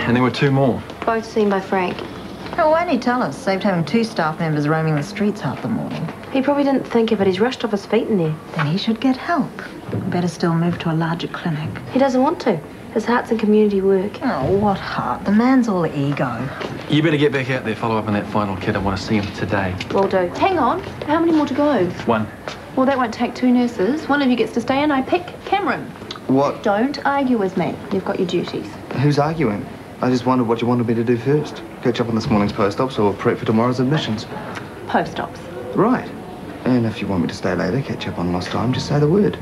and there were 2 more. Both seen by Frank. Oh, why didn't he tell us? Saved having 2 staff members roaming the streets half the morning. He probably didn't think of it. He's rushed off his feet in there. Then he should get help. Better still move to a larger clinic. He doesn't want to. His heart's in community work. Oh, what heart? The man's all ego. You better get back out there, follow up on that final kid. I want to see him today. Will do. Hang on. How many more to go? 1. Well, that won't take 2 nurses. One of you gets to stay in. I pick Cameron. What? Don't argue with me. You've got your duties. Who's arguing? I just wondered what you wanted me to do first. Catch up on this morning's post-ops or prep for tomorrow's admissions. Post-ops. Right. And if you want me to stay later, catch up on lost time, just say the word.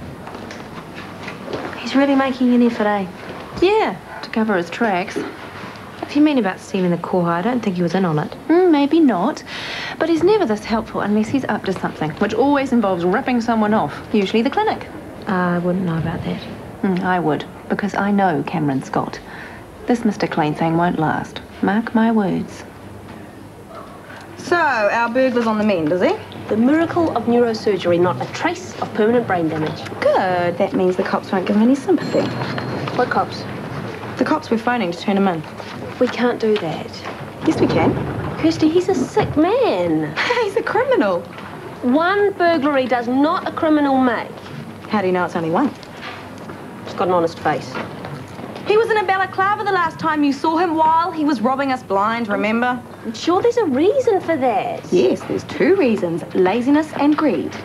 He's really making an effort, eh? Yeah, to cover his tracks. If you mean about stealing the core, I don't think he was in on it. Maybe not. But he's never this helpful unless he's up to something, which always involves ripping someone off, usually the clinic. I wouldn't know about that. I would, because I know Cameron Scott. This Mr. Clean thing won't last. Mark my words. So, our burglar's on the mend, is he? The miracle of neurosurgery, not a trace of permanent brain damage. Good. That means the cops won't give him any sympathy. What cops? The cops we're phoning to turn him in. We can't do that. Yes, we can. Kirsty, he's a sick man. He's a criminal. One burglary does not a criminal make. How do you know it's only one? He's got an honest face. He was in a balaclava the last time you saw him while he was robbing us blind, remember? I'm sure there's a reason for that. Yes, there's 2 reasons. Laziness and greed.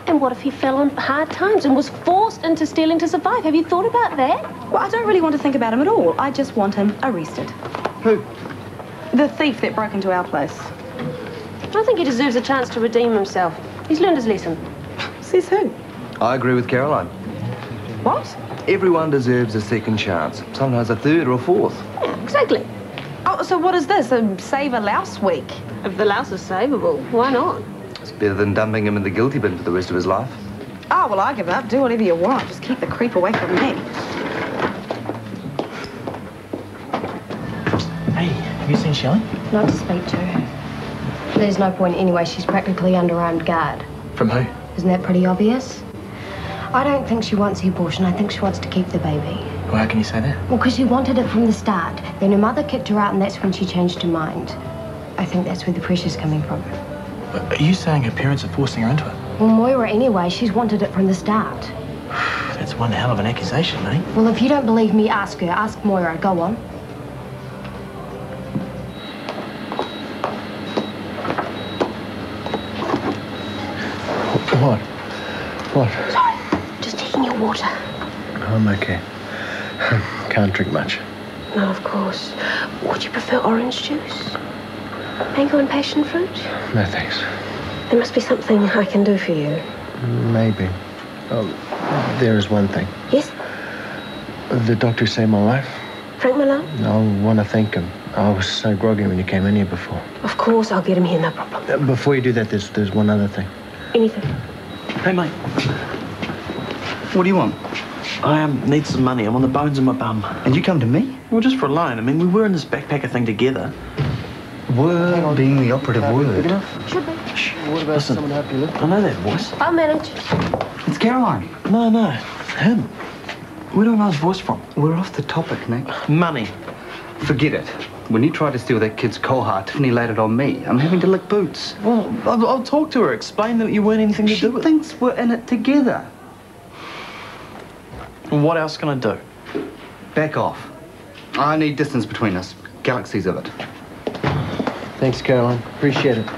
And what if he fell on hard times and was forced into stealing to survive? Have you thought about that? Well, I don't really want to think about him at all. I just want him arrested. Who? The thief that broke into our place. I think he deserves a chance to redeem himself. He's learned his lesson. Says who? I agree with Caroline. What? Everyone deserves a second chance. Sometimes a 3rd or a 4th. Yeah, exactly. Oh, so what is this? A save a louse week? If the louse is savable, why not? It's better than dumping him in the guilty bin for the rest of his life. Oh, well, I give up. Do whatever you want. Just keep the creep away from me. Hey, have you seen Shelley? Not to speak to her. There's no point anyway. She's practically under armed guard. From who? Isn't that pretty obvious? I don't think she wants the abortion. I think she wants to keep the baby. Well, how can you say that? Well, because she wanted it from the start. Then her mother kicked her out, and that's when she changed her mind. I think that's where the pressure's coming from. Are you saying her parents are forcing her into it? Well, Moira, anyway, she's wanted it from the start. That's one hell of an accusation, mate. Well, if you don't believe me, ask her. Ask Moira. Go on. What? What? Sorry, just taking your water. I'm okay. Can't drink much. No, of course. Would you prefer orange juice? Mango and passion fruit? No, thanks. There must be something I can do for you. Maybe. There is one thing. Yes? The doctor saved my life. Frank Malone? I want to thank him. I was so groggy when you came in here before. Of course, I'll get him here, no problem. Before you do that, there's one other thing. Anything. Hey, mate. What do you want? I need some money. I'm on the bones of my bum. And you come to me? Well, just for a loan. I mean, we were in this backpacker thing together. Word being the operative word. Should be. What about someone to help you lift? I know that voice. I'll manage. It's Caroline. No, him. Where do I know his voice from? We're off the topic, Nick. Money. Forget it. When you tried to steal that kid's coal heart, Tiffany laid it on me. I'm having to lick boots. Well, I'll talk to her. Explain that you weren't anything to do with it. She thinks we're in it together. What else can I do? Back off. I need distance between us. Galaxies of it. Thanks, Caroline. Appreciate it.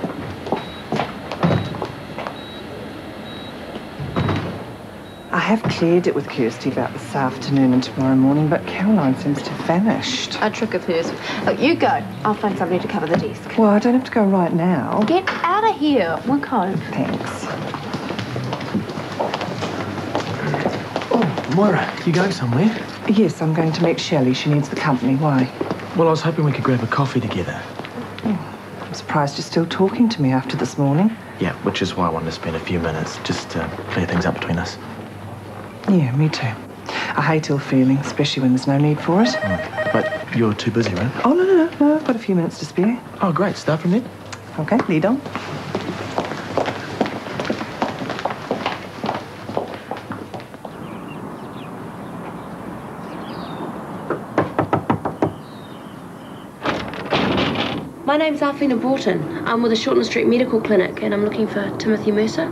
I have cleared it with Kirsty about this afternoon and tomorrow morning, but Caroline seems to have vanished. A trick of hers. Look, you go. I'll find somebody to cover the desk. Well, I don't have to go right now. Get out of here. We'll cope. Thanks. Oh, Moira, you going somewhere? Yes, I'm going to meet Shelley. She needs the company. Why? Well, I was hoping we could grab a coffee together. I'm surprised you're still talking to me after this morning. Yeah, which is why I wanted to spend a few minutes just to clear things up between us. Yeah, me too. I hate ill feeling, especially when there's no need for it. But you're too busy, right? Oh, no, I've got a few minutes to spare. Oh, great. Start from there. Okay, lead on. My name's Alfina Broughton. I'm with the Shortland Street Medical Clinic and I'm looking for Timothy Mercer.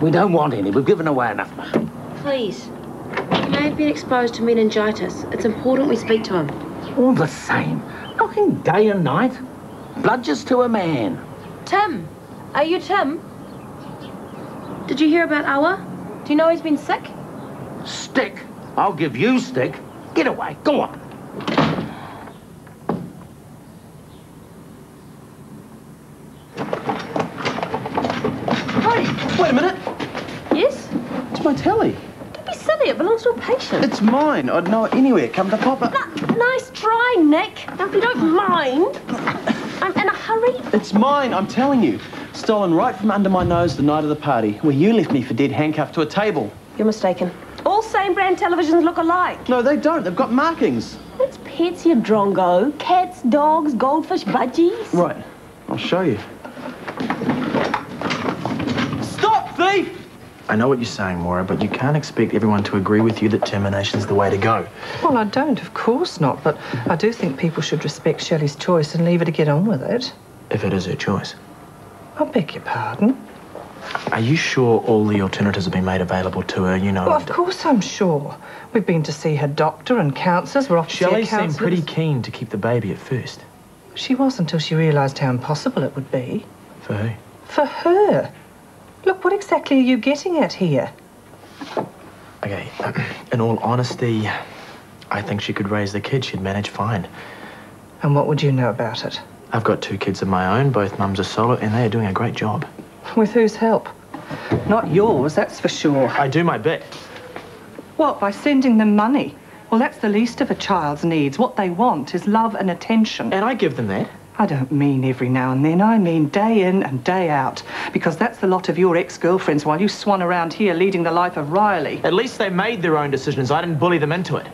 We don't want any. We've given away enough money. Please. He may have been exposed to meningitis. It's important we speak to him. All the same. Knocking day and night. Bludgers to a man. Tim! Are you Tim? Did you hear about Awa? Do you know he's been sick? Stick? I'll give you stick. Get away. Go on. Hey, wait a minute. Yes? It's my telly. Don't be silly, it belongs to a patient. It's mine. I'd know it anywhere. Come to Papa. Nice try, Nick. Now, if you don't mind, I'm in a hurry. It's mine, I'm telling you. Stolen right from under my nose the night of the party, where you left me for dead handcuffed to a table. You're mistaken. All same brand televisions look alike. No, they don't. They've got markings. It's pets, you drongo. Cats, dogs, goldfish, budgies. Right. I'll show you. Stop, thief! I know what you're saying, Maura, but you can't expect everyone to agree with you that termination's the way to go. Well, I don't, of course not, but I do think people should respect Shelley's choice and leave her to get on with it. If it is her choice. I beg your pardon? Are you sure all the alternatives have been made available to her? You know... Well, of course I'm sure. We've been to see her doctor and counsellors. We're off to see her Shelley counsellors. seemed pretty keen to keep the baby at first. She was until she realised how impossible it would be. For who? For her. Look, what exactly are you getting at here? Okay, in all honesty, I think she could raise the kid. She'd manage fine. And what would you know about it? I've got 2 kids of my own. Both mums are solo, and they are doing a great job. With whose help? Not yours, that's for sure. I do my bit. What, by sending them money? Well, that's the least of a child's needs. What they want is love and attention. And I give them that. I don't mean every now and then. I mean day in and day out. Because that's the lot of your ex-girlfriends while you swan around here leading the life of Riley. At least they made their own decisions. I didn't bully them into it.